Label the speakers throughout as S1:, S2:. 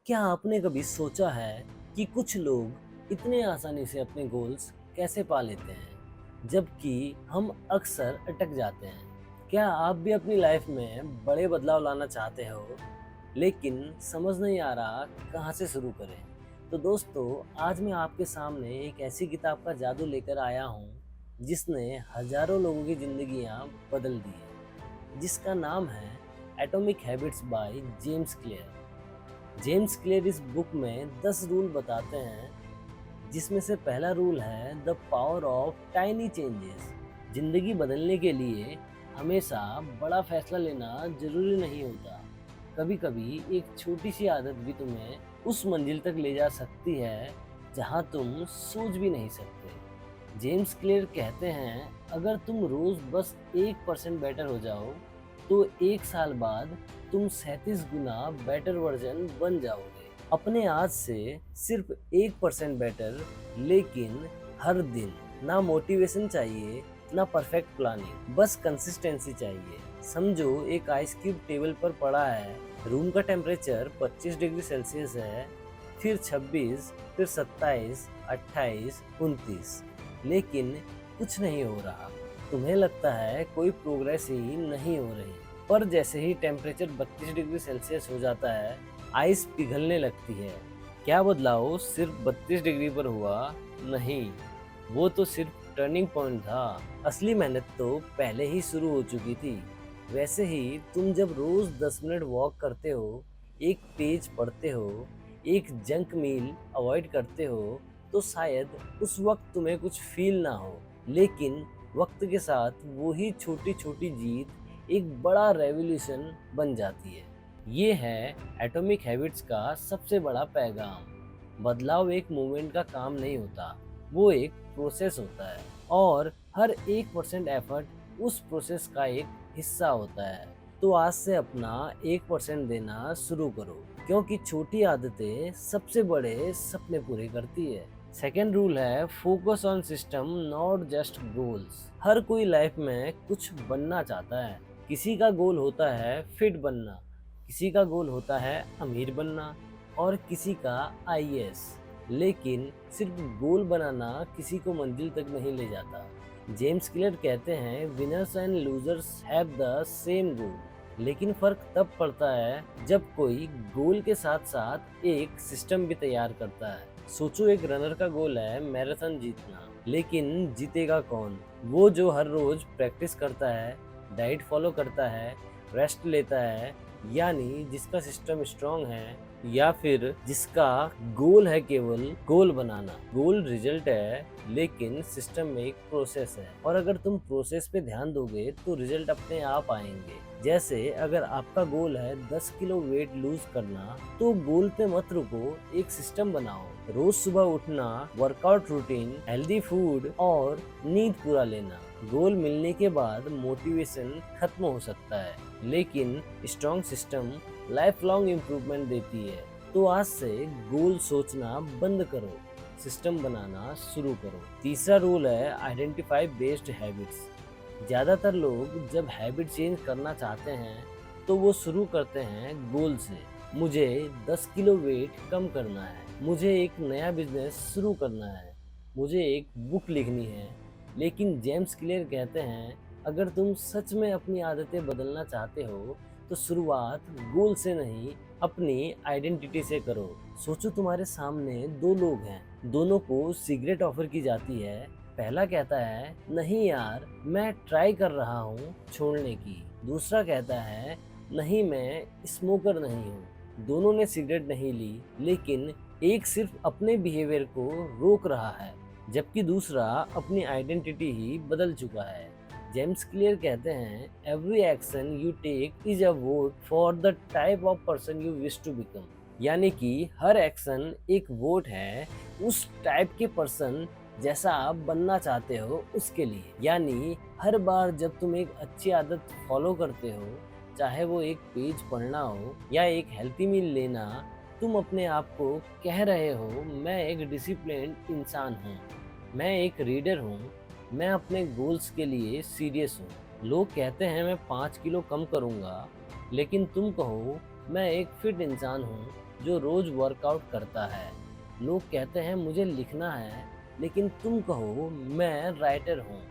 S1: क्या आपने कभी सोचा है कि कुछ लोग इतने आसानी से अपने गोल्स कैसे पा लेते हैं, जबकि हम अक्सर अटक जाते हैं? क्या आप भी अपनी लाइफ में बड़े बदलाव लाना चाहते हो, लेकिन समझ नहीं आ रहा कहाँ से शुरू करें? तो दोस्तों, आज मैं आपके सामने एक ऐसी किताब का जादू लेकर आया हूँ, जिसने हजारों लोगों की जिंदगियाँ बदल दी है, जिसका नाम है atomic habits by James clear. James clear इस बुक में 10 रूल बताते हैं, जिसमें से पहला रूल है the power of tiny changes. जिंदगी बदलने के लिए हमेशा बड़ा फैसला लेना जरूरी नहीं होता। कभी कभी एक छोटी सी आदत भी तुम्हें उस मंजिल तक ले जा सकती है जहां तुम सोच भी नहीं सकते। जेम्स क्लियर कहते हैं, अगर तुम रोज बस 1% बेटर हो जाओ, तो एक साल बाद तुम 37 गुना बेटर वर्जन बन जाओगे। अपने आज से सिर्फ 1% बेटर, लेकिन हर दिन। ना मोटिवेशन चाहिए, ना परफेक्ट प्लानिंग, बस कंसिस्टेंसी चाहिए। समझो एक आइस क्यूब टेबल पर पड़ा है, रूम का टेम्परेचर 25 डिग्री सेल्सियस है, फिर 26, फिर 27, 28, 29, लेकिन कुछ नहीं हो रहा। तुम्हें लगता है कोई प्रोग्रेस ही नहीं हो रही। पर जैसे ही टेम्परेचर 32 डिग्री सेल्सियस हो जाता है, आइस पिघलने लगती है। क्या बदलाव सिर्फ 32 डिग्री पर हुआ? नहीं, वो तो सिर्फ टर्निंग पॉइंट था। असली मेहनत तो पहले ही शुरू हो चुकी थी। वैसे ही तुम जब रोज 10 मिनट वॉक करते हो, एक पेज पढ़ते हो, एक जंक मील अवॉइड करते हो, तो शायद उस वक्त तुम्हें कुछ फील ना हो, लेकिन वक्त के साथ वही छोटी छोटी जीत एक बड़ा रेवोल्यूशन बन जाती है। ये है एटॉमिक हैबिट्स का सबसे बड़ा पैगाम। बदलाव एक मूवमेंट का काम नहीं होता, वो एक प्रोसेस होता है, और हर 1% एफर्ट उस प्रोसेस का एक हिस्सा होता है। तो आज से अपना 1% देना शुरू करो, क्योंकि छोटी आदतें सबसे बड़े सपने पूरे करती है। सेकेंड रूल है focus on system not just goals. हर कोई लाइफ में कुछ बनना चाहता है। किसी का गोल होता है फिट बनना, किसी का गोल होता है अमीर बनना, और किसी का आईएएस। लेकिन सिर्फ गोल बनाना किसी को मंजिल तक नहीं ले जाता। जेम्स क्लियर कहते हैं, winners and losers have the same गोल, लेकिन फर्क तब पड़ता है जब कोई गोल के साथ साथ एक सिस्टम भी तैयार करता है। सोचो एक रनर का गोल है मैराथन जीतना, लेकिन जीतेगा कौन? वो जो हर रोज प्रैक्टिस करता है, डाइट फॉलो करता है, रेस्ट लेता है, यानी जिसका सिस्टम स्ट्रांग है, या फिर जिसका गोल है केवल गोल बनाना। गोल रिजल्ट है, लेकिन सिस्टम में एक प्रोसेस है, और अगर तुम प्रोसेस पे ध्यान दोगे तो रिजल्ट अपने आप आएंगे। जैसे अगर आपका गोल है 10 किलो वेट लूज करना, तो गोल पे मत रुको, एक सिस्टम बनाओ। रोज सुबह उठना, वर्कआउट रूटीन, हेल्दी फूड और नींद पूरा लेना। गोल मिलने के बाद मोटिवेशन खत्म हो सकता है, लेकिन strong system life long improvement देती है। तो आज से गोल सोचना बंद करो, सिस्टम बनाना शुरू करो। तीसरा रूल है आइडेंटिफाई बेस्ड हैबिट्स। ज़्यादातर लोग जब हैबिट चेंज करना चाहते हैं, तो वो शुरू करते हैं गोल से। मुझे 10 किलो वेट कम करना है, मुझे एक नया बिजनेस शुरू करना है, मुझे एक बुक लिखनी है। लेकिन जेम्स क्लियर कहते हैं, अगर तुम सच में अपनी आदतें बदलना चाहते हो, तो शुरुआत गोल से नहीं, अपनी आइडेंटिटी से करो। सोचो तुम्हारे सामने दो लोग हैं, दोनों को सिगरेट ऑफर की जाती है। पहला कहता है, नहीं यार, मैं ट्राई कर रहा हूँ छोड़ने की। दूसरा कहता है, नहीं, मैं स्मोकर नहीं हूँ। दोनों ने सिगरेट नहीं ली, लेकिन एक सिर्फ अपने बिहेवियर को रोक रहा है, जबकि दूसरा अपनी आइडेंटिटी ही बदल चुका है। जेम्स क्लियर कहते हैं, every action you take is a vote for the type of person you wish to become. यानी कि हर एक्शन एक वोट है उस टाइप के पर्सन जैसा आप बनना चाहते हो उसके लिए। यानी हर बार जब तुम एक अच्छी आदत फॉलो करते हो, चाहे वो एक पेज पढ़ना हो या एक हेल्थी मील लेना, तुम अपने आप को कह रहे हो, मैं एक डिसिप्लिन्ड इंसान हूँ, मैं एक रीडर हूँ, मैं अपने गोल्स के लिए सीरियस हूँ। लोग कहते हैं मैं 5 किलो कम करूँगा, लेकिन तुम कहो मैं एक फिट इंसान हूँ जो रोज वर्कआउट करता है। लोग कहते हैं मुझे लिखना है, लेकिन तुम कहो मैं राइटर हूँ।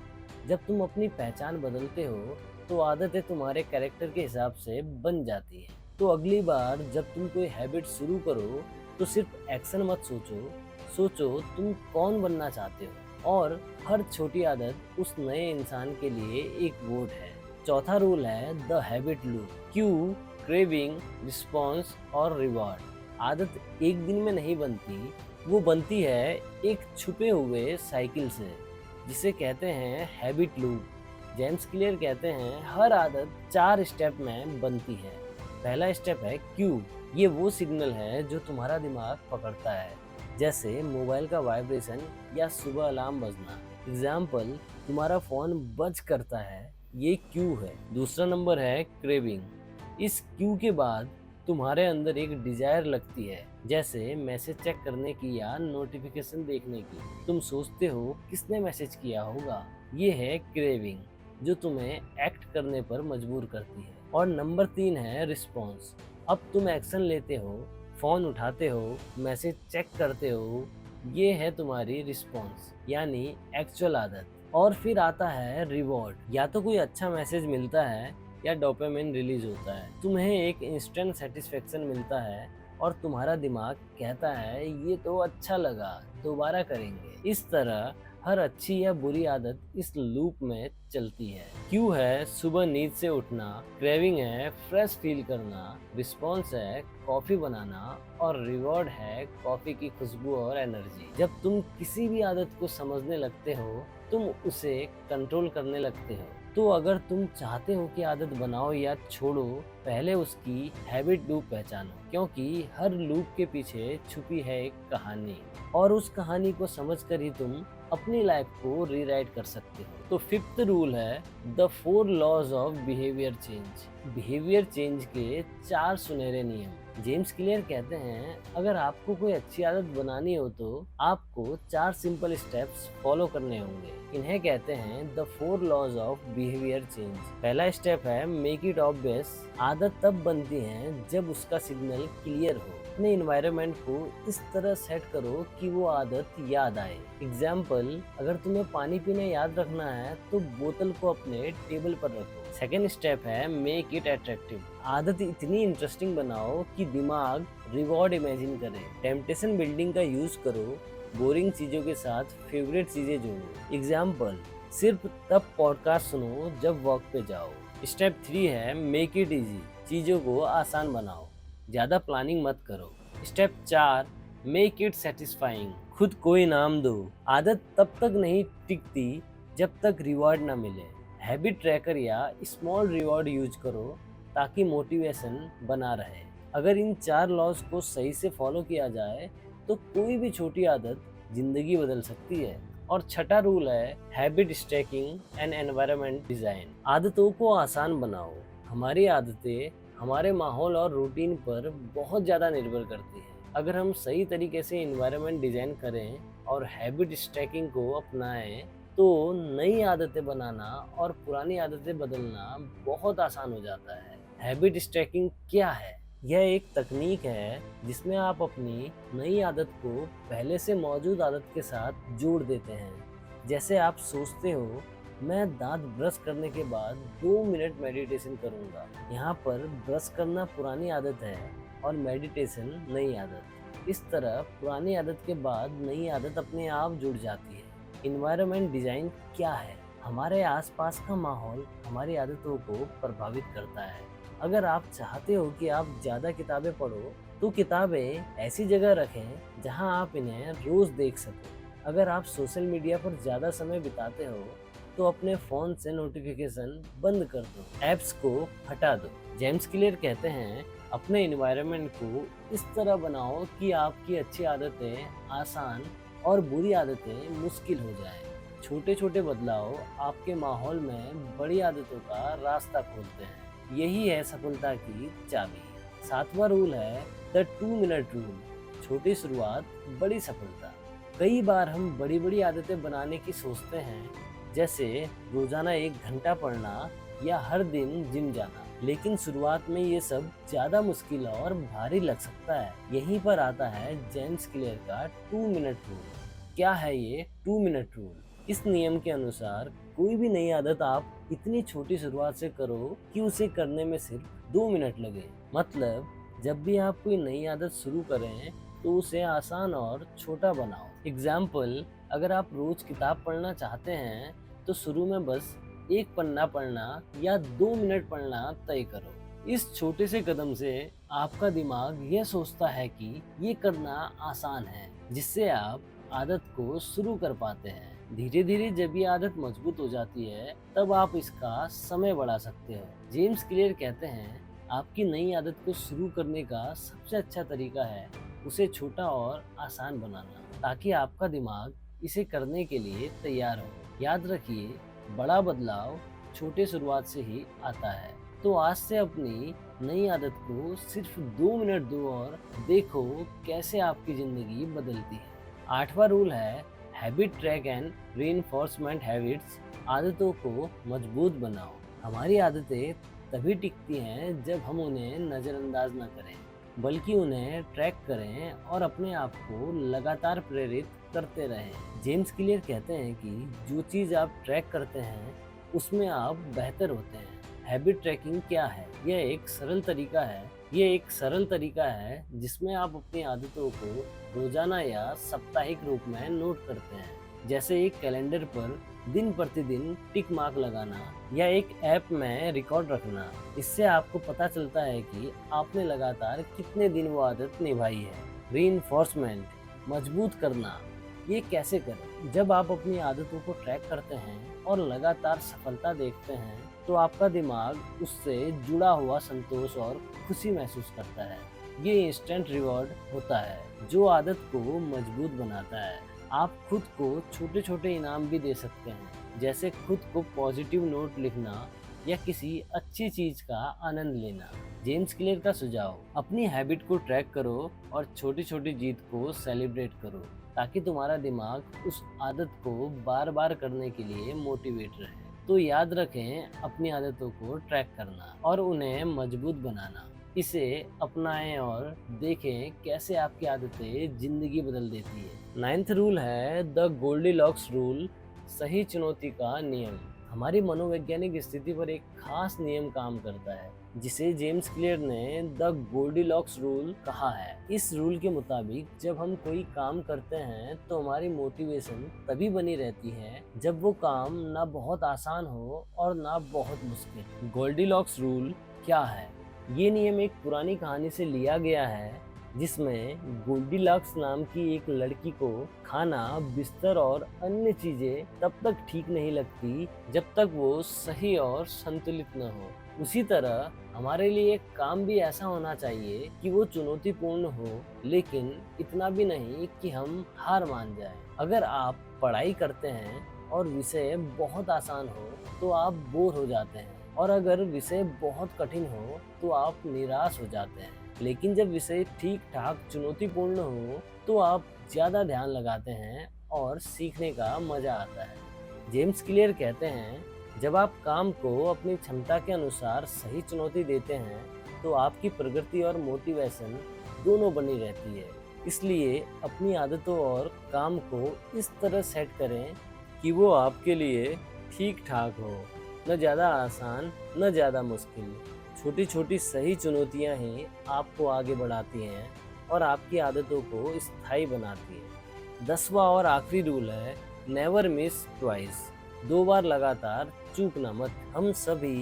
S1: जब तुम अपनी पहचान बदलते हो, तो आदतें तुम्हारे कैरेक्टर के हिसाब से बन जाती हैं। तो अगली बार जब तुम कोई हैबिट शुरू करो, तो सिर्फ एक्शन मत सोचो, सोचो तुम कौन बनना चाहते हो। और हर छोटी आदत उस नए इंसान के लिए एक वोट है। चौथा रूल है the habit loop. Q, craving, response और रिवॉर्ड। आदत एक दिन में नहीं बनती, वो बनती है एक छुपे हुए साइकिल से, जिसे कहते हैं हैबिट लूप। जेम्स क्लियर कहते हैं हर आदत 4 स्टेप में बनती है। पहला स्टेप है क्यू। ये वो सिग्नल है जो तुम्हारा दिमाग पकड़ता है, जैसे मोबाइल का वाइब्रेशन या सुबह अलार्म बजना। एग्जाम्पल, तुम्हारा फोन बज करता है, ये क्यू है। दूसरा नंबर है क्रेविंग। इस क्यू के बाद तुम्हारे अंदर एक डिजायर लगती है, जैसे मैसेज चेक करने की या नोटिफिकेशन देखने की। तुम सोचते हो किसने मैसेज किया होगा। ये है क्रेविंग, जो तुम्हें एक्ट करने पर मजबूर करती है। और नंबर 3 है रिस्पॉन्स। अब तुम एक्शन लेते हो, फोन उठाते हो, मैसेज चेक करते हो। ये है तुम्हारी रिस्पॉन्स, यानी एक्चुअल आदत। और फिर आता है रिवॉर्ड। या तो कोई अच्छा मैसेज मिलता है या डोपामिन रिलीज होता है। तुम्हें एक इंस्टेंट सेटिस्फेक्शन मिलता है और तुम्हारा दिमाग कहता है ये तो अच्छा लगा, दोबारा करेंगे। इस तरह हर अच्छी या बुरी आदत इस लूप में चलती है। क्यू है सुबह नींद से उठना, क्रेविंग है फ्रेश फील करना, रिस्पॉन्स है कॉफी बनाना और रिवॉर्ड है कॉफी की खुशबू और एनर्जी। जब तुम किसी भी आदत को समझने लगते हो, तुम उसे कंट्रोल करने लगते हो। तो अगर तुम चाहते हो कि आदत बनाओ या छोड़ो, पहले उसकी हैबिट लूप पहचानो, क्योंकि हर लूप के पीछे छुपी है एक कहानी, और उस कहानी को समझकर ही तुम अपनी लाइफ को रीराइट कर सकते हो। तो फिफ्थ रूल है the 4 laws of behaviour change. Behaviour change के 4 सुनहरे नियम। जेम्स क्लियर कहते हैं अगर आपको कोई अच्छी आदत बनानी हो तो आपको 4 सिंपल स्टेप्स फॉलो करने होंगे। इन्हें कहते हैं the 4 laws of behaviour change. पहला स्टेप है मेक इट ऑब्वियस। आदत तब बनती है जब उसका सिग्नल क्लियर हो। अपने एनवायरनमेंट को इस तरह सेट करो कि वो आदत याद आए। एग्जाम्पल, अगर तुम्हें पानी पीना याद रखना है तो बोतल को अपने टेबल पर रखो। सेकेंड स्टेप है मेक इट अट्रैक्टिव। आदत इतनी इंटरेस्टिंग बनाओ कि दिमाग रिवॉर्ड इमेजिन करे। टेम्पटेशन बिल्डिंग का यूज करो, बोरिंग चीजों के साथ फेवरेट चीजें जोड़ो। एग्जाम्पल, सिर्फ तब पॉडकास्ट सुनो जब वॉक पे जाओ। स्टेप 3 है मेक इट इजी। चीजों को आसान बनाओ, ज्यादा प्लानिंग मत करो। Step 4 make it satisfying. खुद को इनाम दो। आदत तब तक नहीं टिकती जब तक रिवॉर्ड ना मिले। हैबिट ट्रैकर या स्मॉल रिवॉर्ड यूज करो ताकि मोटिवेशन बना रहे। अगर इन 4 लॉज को सही से फॉलो किया जाए तो कोई भी छोटी आदत जिंदगी बदल सकती है। और छठा रूल है habit stacking and environment design. आदतों को आसान बनाओ। हमारी आदतें हमारे माहौल और रूटीन पर बहुत ज़्यादा निर्भर करती है। अगर हम सही तरीके से एनवायरनमेंट डिजाइन करें और हैबिट स्टैकिंग को अपनाएं, तो नई आदतें बनाना और पुरानी आदतें बदलना बहुत आसान हो जाता है। हैबिट स्टैकिंग क्या है? यह एक तकनीक है जिसमें आप अपनी नई आदत को पहले से मौजूद आदत के साथ जोड़ देते हैं। जैसे आप सोचते हो मैं दांत ब्रश करने के बाद 2 मिनट मेडिटेशन करूंगा। यहाँ पर ब्रश करना पुरानी आदत है और मेडिटेशन नई आदत। इस तरह पुरानी आदत के बाद नई आदत अपने आप जुड़ जाती है। एनवायरनमेंट डिजाइन क्या है? हमारे आसपास का माहौल हमारी आदतों को प्रभावित करता है। अगर आप चाहते हो कि आप ज़्यादा किताबें पढ़ो, तो किताबें ऐसी जगह रखें जहां आप इन्हें रोज़ देख सको। अगर आप सोशल मीडिया पर ज़्यादा समय बिताते हो, तो अपने फ़ोन से नोटिफिकेशन बंद कर दो, ऐप्स को हटा दो। जेम्स क्लियर कहते हैं अपने एनवायरनमेंट को इस तरह बनाओ कि आपकी अच्छी आदतें आसान और बुरी आदतें मुश्किल हो जाएं। छोटे छोटे बदलाव आपके माहौल में बड़ी आदतों का रास्ता खोलते हैं। यही है सफलता की चाबी। 7वां रूल है द 2 मिनट रूल। छोटी शुरुआत, बड़ी सफलता। कई बार हम बड़ी बड़ी आदतें बनाने की सोचते हैं, जैसे रोजाना 1 घंटा पढ़ना या हर दिन जिम जाना। लेकिन शुरुआत में ये सब ज़्यादा मुश्किल और भारी लग सकता है। यहीं पर आता है जेम्स क्लियर का 2 मिनट रूल। क्या है ये 2 मिनट रूल? इस नियम के अनुसार कोई भी नई आदत आप इतनी छोटी शुरुआत से करो कि उसे करने में सिर्फ 2 मिनट लगे। मतलब जब भी आप कोई नई आदत शुरू करें तो उसे आसान और छोटा बनाओ। एग्जाम्पल, अगर आप रोज किताब पढ़ना चाहते हैं तो शुरू में बस एक पन्ना पढ़ना या 2 मिनट पढ़ना तय करो। इस छोटे से कदम से आपका दिमाग यह सोचता है कि ये करना आसान है, जिससे आप आदत को शुरू कर पाते हैं। धीरे धीरे जब ये आदत मजबूत हो जाती है तब आप इसका समय बढ़ा सकते हो। जेम्स क्लियर कहते हैं, आपकी नई आदत को शुरू करने का सबसे अच्छा तरीका है उसे छोटा और आसान बनाना, ताकि आपका दिमाग इसे करने के लिए तैयार हो। याद रखिए, बड़ा बदलाव छोटे शुरुआत से ही आता है। तो आज से अपनी नई आदत को सिर्फ 2 मिनट दो और देखो कैसे आपकी जिंदगी बदलती है। 8वां रूल है habit track and reinforcement habits. आदतों को मजबूत बनाओ। हमारी आदतें तभी टिकती हैं जब हम उन्हें नज़रअंदाज न करें, बल्कि उन्हें ट्रैक करें और अपने आप को लगातार प्रेरित करते रहें। जेम्स क्लियर कहते हैं कि जो चीज़ आप ट्रैक करते हैं उसमें आप बेहतर होते हैं। हैबिट ट्रैकिंग क्या है? यह एक सरल तरीका है जिसमें आप अपनी आदतों को रोजाना या साप्ताहिक रूप में नोट करते हैं। जैसे एक कैलेंडर पर दिन प्रतिदिन टिक मार्क लगाना या एक ऐप में रिकॉर्ड रखना। इससे आपको पता चलता है कि आपने लगातार कितने दिन वो आदत निभाई है। रीइंफोर्समेंट, मजबूत करना। ये कैसे करें? जब आप अपनी आदतों को ट्रैक करते हैं और लगातार सफलता देखते हैं तो आपका दिमाग उससे जुड़ा हुआ संतोष और खुशी महसूस करता है। ये इंस्टेंट रिवॉर्ड होता है जो आदत को मजबूत बनाता है। आप खुद को छोटे छोटे इनाम भी दे सकते हैं, जैसे खुद को पॉजिटिव नोट लिखना या किसी अच्छी चीज का आनंद लेना। जेम्स क्लियर का सुझाव, अपनी हैबिट को ट्रैक करो और छोटी छोटी जीत को सेलिब्रेट करो, ताकि तुम्हारा दिमाग उस आदत को बार बार करने के लिए मोटिवेट रहे। तो याद रखें, अपनी आदतों को ट्रैक करना और उन्हें मजबूत बनाना। इसे अपनाएं और देखें कैसे आपकी आदतें जिंदगी बदल देती है। 9वां रूल है द गोल्डीलॉक्स रूल, सही चुनौती का नियम। हमारी मनोवैज्ञानिक स्थिति पर एक खास नियम काम करता है जिसे जेम्स क्लियर ने द गोल्डीलॉक्स रूल कहा है। इस रूल के मुताबिक जब हम कोई काम करते हैं तो हमारी मोटिवेशन तभी बनी रहती है जब वो काम ना बहुत आसान हो और ना बहुत मुश्किल। गोल्डीलॉक्स रूल क्या है? ये नियम एक पुरानी कहानी से लिया गया है जिसमें गोल्डीलॉक्स नाम की एक लड़की को खाना, बिस्तर और अन्य चीजें तब तक ठीक नहीं लगती जब तक वो सही और संतुलित न हो। उसी तरह हमारे लिए काम भी ऐसा होना चाहिए कि वो चुनौतीपूर्ण हो, लेकिन इतना भी नहीं कि हम हार मान जाएं। अगर आप पढ़ाई करते हैं और विषय बहुत आसान हो तो आप बोर हो जाते हैं, और अगर विषय बहुत कठिन हो तो आप निराश हो जाते हैं। लेकिन जब विषय ठीक ठाक चुनौतीपूर्ण हो तो आप ज़्यादा ध्यान लगाते हैं और सीखने का मज़ा आता है। जेम्स क्लियर कहते हैं, जब आप काम को अपनी क्षमता के अनुसार सही चुनौती देते हैं तो आपकी प्रगति और मोटिवेशन दोनों बनी रहती है। इसलिए अपनी आदतों और काम को इस तरह सेट करें कि वो आपके लिए ठीक ठाक हो, न ज़्यादा आसान न ज़्यादा मुश्किल। छोटी छोटी सही चुनौतियां ही आपको आगे बढ़ाती हैं और आपकी आदतों को स्थायी बनाती हैं। 10वां और आखिरी रूल है नेवर मिस ट्वाइस, 2 बार लगातार चूकना मत। हम सभी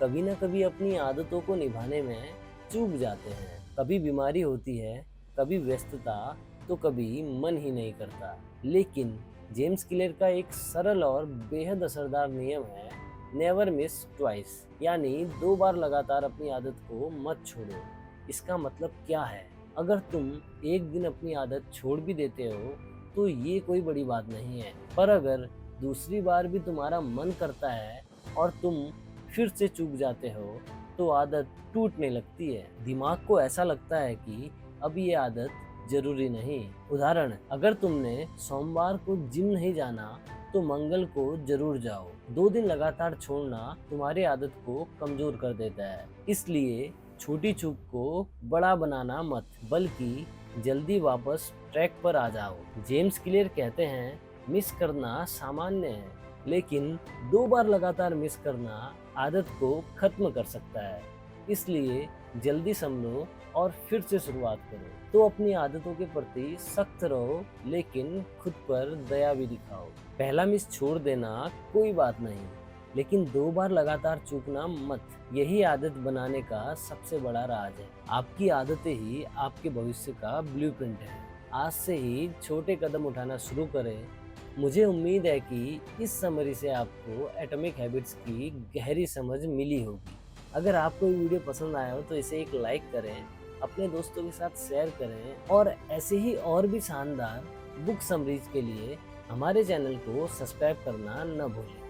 S1: कभी न कभी अपनी आदतों को निभाने में चूक जाते हैं। कभी बीमारी होती है, कभी व्यस्तता, तो कभी मन ही नहीं करता। लेकिन जेम्स क्लियर का एक सरल और बेहद असरदार नियम है नेवर मिस ट्वाइस, यानी 2 बार लगातार अपनी आदत को मत छोड़ो। इसका मतलब क्या है? अगर तुम एक दिन अपनी आदत छोड़ भी देते हो तो ये कोई बड़ी बात नहीं है, पर अगर दूसरी बार भी तुम्हारा मन करता है और तुम फिर से चूक जाते हो तो आदत टूटने लगती है। दिमाग को ऐसा लगता है कि अब ये आदत जरूरी नहीं। उदाहरण, अगर तुमने सोमवार को जिम नहीं जाना तो मंगल को जरूर जाओ। 2 दिन लगातार छोड़ना तुम्हारी आदत को कमजोर कर देता है। इसलिए छोटी चूक को बड़ा बनाना मत, बल्कि जल्दी वापस ट्रैक पर आ जाओ। जेम्स क्लियर कहते हैं, मिस करना सामान्य है, लेकिन 2 बार लगातार मिस करना आदत को खत्म कर सकता है। इसलिए जल्दी संभलो और फिर से शुरुआत करो। तो अपनी आदतों के प्रति सख्त रहो, लेकिन खुद पर दया भी दिखाओ। पहला मिस छोड़ देना कोई बात नहीं, लेकिन 2 बार लगातार चूकना मत। यही आदत बनाने का सबसे बड़ा राज है। आपकी आदतें ही आपके भविष्य का ब्लूप्रिंट है। आज से ही छोटे कदम उठाना शुरू करें। मुझे उम्मीद है कि इस समरी से आपको एटॉमिक हैबिट्स की गहरी समझ मिली होगी। अगर आपको ये वीडियो पसंद आया हो तो इसे एक लाइक करें, अपने दोस्तों के साथ शेयर करें और ऐसे ही और भी शानदार बुक समरीज के लिए हमारे चैनल को सब्सक्राइब करना न भूलें।